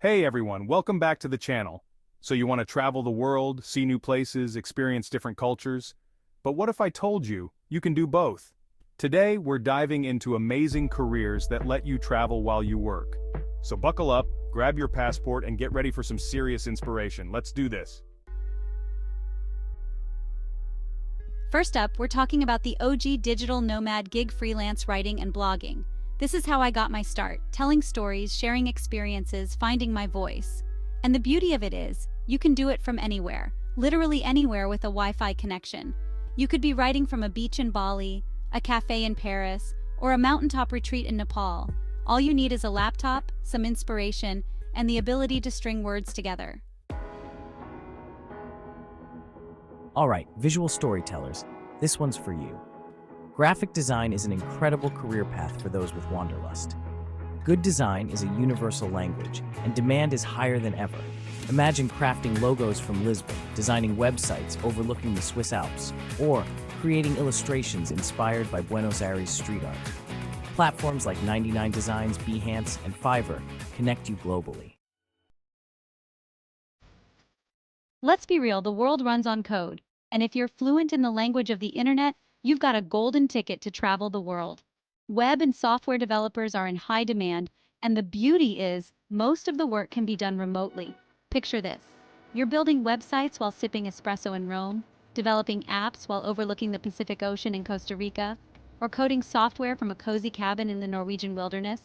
Hey everyone, welcome back to the channel. So you want to travel the world, see new places, experience different cultures? But what if I told you, you can do both? Today, we're diving into amazing careers that let you travel while you work. So buckle up, grab your passport, and get ready for some serious inspiration. Let's do this. First up, we're talking about the OG digital nomad gig freelance writing and blogging. This is how I got my start, telling stories, sharing experiences, finding my voice. And the beauty of it is, you can do it from anywhere, literally anywhere with a Wi-Fi connection. You could be writing from a beach in Bali, a cafe in Paris, or a mountaintop retreat in Nepal. All you need is a laptop, some inspiration, and the ability to string words together. Alright, visual storytellers, this one's for you. Graphic design is an incredible career path for those with Wanderlust. Good design is a universal language, and demand is higher than ever. Imagine crafting logos from Lisbon, designing websites overlooking the Swiss Alps, or creating illustrations inspired by Buenos Aires street art. Platforms like 99 Designs, Behance, and Fiverr connect you globally. Let's be real, the world runs on code. And if you're fluent in the language of the internet, you've got a golden ticket to travel the world. Web and software developers are in high demand, and the beauty is, most of the work can be done remotely. Picture this. You're building websites while sipping espresso in Rome, developing apps while overlooking the Pacific Ocean in Costa Rica, or coding software from a cozy cabin in the Norwegian wilderness.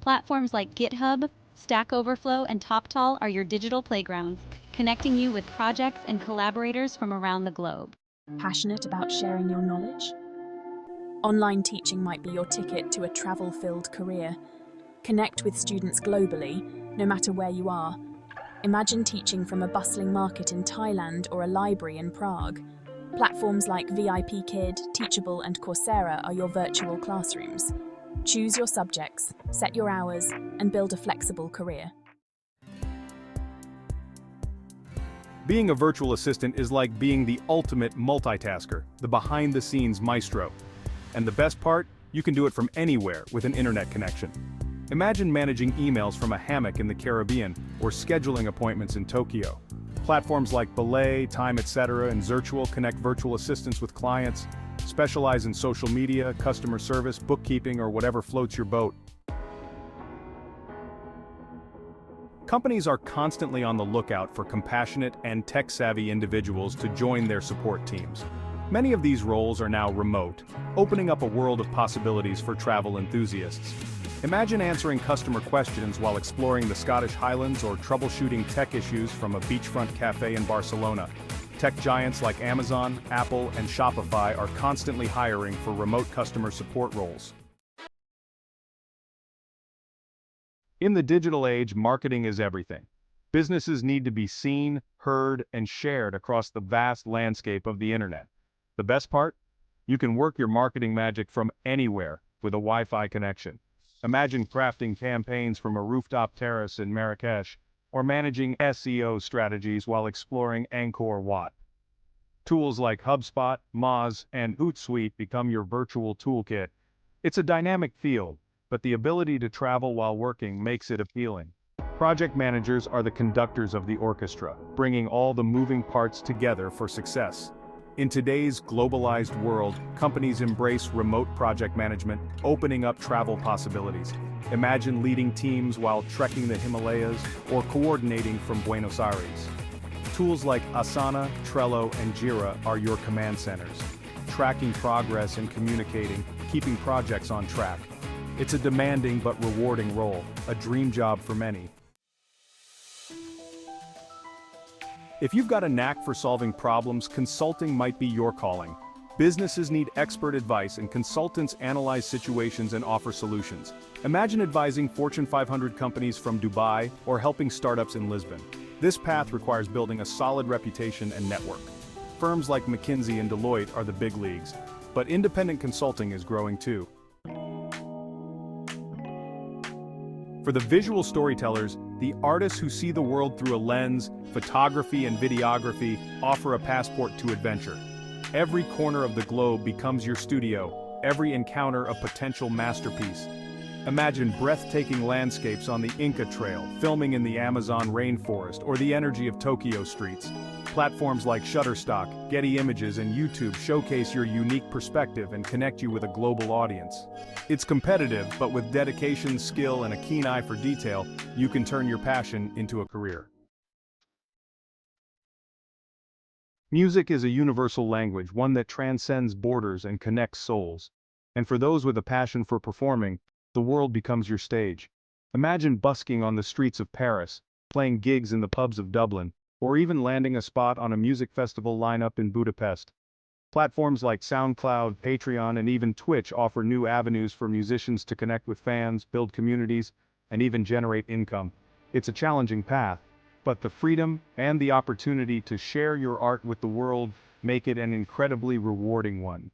Platforms like GitHub, Stack Overflow, and TopTal are your digital playgrounds, connecting you with projects and collaborators from around the globe. Passionate about sharing your knowledge? Online teaching might be your ticket to a travel-filled career. Connect with students globally, no matter where you are. Imagine teaching from a bustling market in Thailand or a library in Prague. Platforms like VIP Kid, Teachable, and Coursera are your virtual classrooms. Choose your subjects, set your hours, and build a flexible career. Being a virtual assistant is like being the ultimate multitasker, the behind-the-scenes maestro. And the best part? You can do it from anywhere with an internet connection. Imagine managing emails from a hammock in the Caribbean or scheduling appointments in Tokyo. Platforms like Belay, Time, etc., and Zirtual connect virtual assistants with clients, specialize in social media, customer service, bookkeeping, or whatever floats your boat. Companies are constantly on the lookout for compassionate and tech-savvy individuals to join their support teams. Many of these roles are now remote, opening up a world of possibilities for travel enthusiasts. Imagine answering customer questions while exploring the Scottish Highlands or troubleshooting tech issues from a beachfront cafe in Barcelona. Tech giants like Amazon, Apple, and Shopify are constantly hiring for remote customer support roles. In the digital age, marketing is everything. Businesses need to be seen, heard, and shared across the vast landscape of the internet. The best part? You can work your marketing magic from anywhere with a Wi-Fi connection. Imagine crafting campaigns from a rooftop terrace in Marrakesh, or managing SEO strategies while exploring Angkor Wat. Tools like HubSpot, Moz, and Hootsuite become your virtual toolkit. It's a dynamic field, but the ability to travel while working makes it appealing. Project managers are the conductors of the orchestra, bringing all the moving parts together for success. In today's globalized world, companies embrace remote project management, opening up travel possibilities. Imagine leading teams while trekking the Himalayas or coordinating from Buenos Aires. Tools like Asana, Trello, and Jira are your command centers, tracking progress and communicating, keeping projects on track. It's a demanding but rewarding role, a dream job for many. If you've got a knack for solving problems, consulting might be your calling. Businesses need expert advice, and consultants analyze situations and offer solutions. Imagine advising Fortune 500 companies from Dubai or helping startups in Lisbon. This path requires building a solid reputation and network. Firms like McKinsey and Deloitte are the big leagues, but independent consulting is growing too. For the visual storytellers, the artists who see the world through a lens, photography and videography offer a passport to adventure. Every corner of the globe becomes your studio, every encounter a potential masterpiece. Imagine breathtaking landscapes on the Inca Trail, filming in the Amazon rainforest, or the energy of Tokyo streets. Platforms like Shutterstock, Getty Images, and YouTube showcase your unique perspective and connect you with a global audience. It's competitive, but with dedication, skill, and a keen eye for detail, you can turn your passion into a career. Music is a universal language, one that transcends borders and connects souls. And for those with a passion for performing, the world becomes your stage. Imagine busking on the streets of Paris, playing gigs in the pubs of Dublin, or even landing a spot on a music festival lineup in Budapest. Platforms like SoundCloud, Patreon, and even Twitch offer new avenues for musicians to connect with fans, build communities, and even generate income. It's a challenging path, but the freedom and the opportunity to share your art with the world make it an incredibly rewarding one.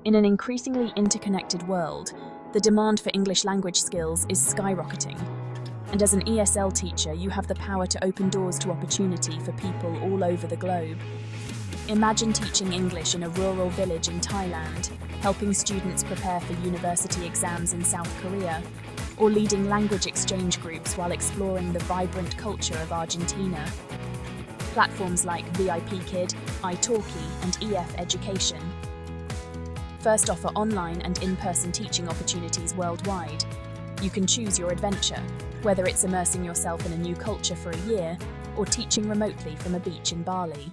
In an increasingly interconnected world, the demand for English language skills is skyrocketing. And as an ESL teacher, you have the power to open doors to opportunity for people all over the globe. Imagine teaching English in a rural village in Thailand, helping students prepare for university exams in South Korea, or leading language exchange groups while exploring the vibrant culture of Argentina. Platforms like VIP Kid, italki, and EF Education first offer online and in-person teaching opportunities worldwide. You can choose your adventure, whether it's immersing yourself in a new culture for a year or teaching remotely from a beach in Bali.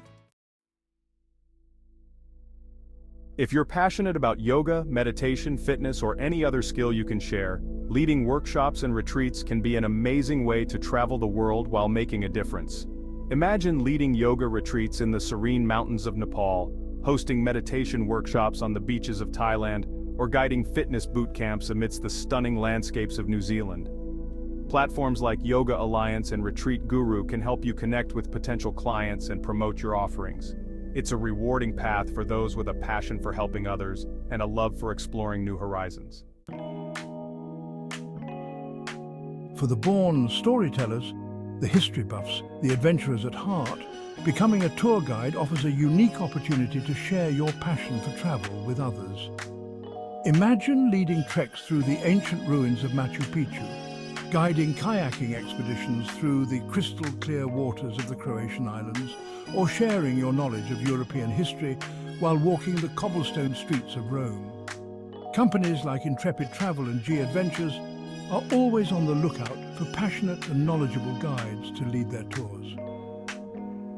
If you're passionate about yoga, meditation, fitness, or any other skill you can share, leading workshops and retreats can be an amazing way to travel the world while making a difference. Imagine leading yoga retreats in the serene mountains of Nepal, hosting meditation workshops on the beaches of Thailand, or guiding fitness boot camps amidst the stunning landscapes of New Zealand. Platforms like Yoga Alliance and Retreat Guru can help you connect with potential clients and promote your offerings. It's a rewarding path for those with a passion for helping others and a love for exploring new horizons. For the born storytellers, the history buffs, the adventurers at heart, becoming a tour guide offers a unique opportunity to share your passion for travel with others. Imagine leading treks through the ancient ruins of Machu Picchu, guiding kayaking expeditions through the crystal-clear waters of the Croatian islands, or sharing your knowledge of European history while walking the cobblestone streets of Rome. Companies like Intrepid Travel and G Adventures are always on the lookout for passionate and knowledgeable guides to lead their tours.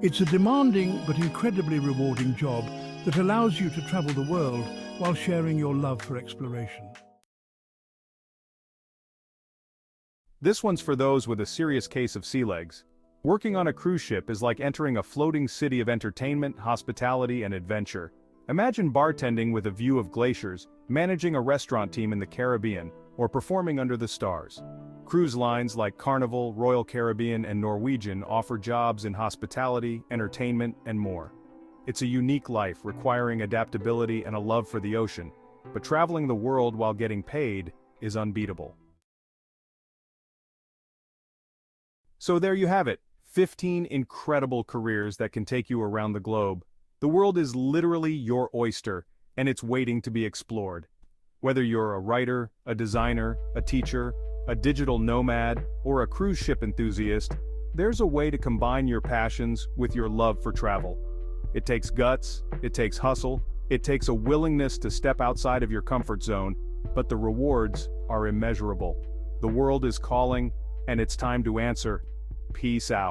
It's a demanding but incredibly rewarding job that allows you to travel the world while sharing your love for exploration. This one's for those with a serious case of sea legs. Working on a cruise ship is like entering a floating city of entertainment, hospitality, and adventure. Imagine bartending with a view of glaciers, managing a restaurant team in the Caribbean, or performing under the stars. Cruise lines like Carnival, Royal Caribbean, and Norwegian offer jobs in hospitality, entertainment, and more. It's a unique life requiring adaptability and a love for the ocean, but traveling the world while getting paid is unbeatable. So there you have it, 15 incredible careers that can take you around the globe. The world is literally your oyster, and it's waiting to be explored. Whether you're a writer, a designer, a teacher, a digital nomad, or a cruise ship enthusiast, there's a way to combine your passions with your love for travel. It takes guts, it takes hustle, it takes a willingness to step outside of your comfort zone, but the rewards are immeasurable. The world is calling, and it's time to answer. Peace out.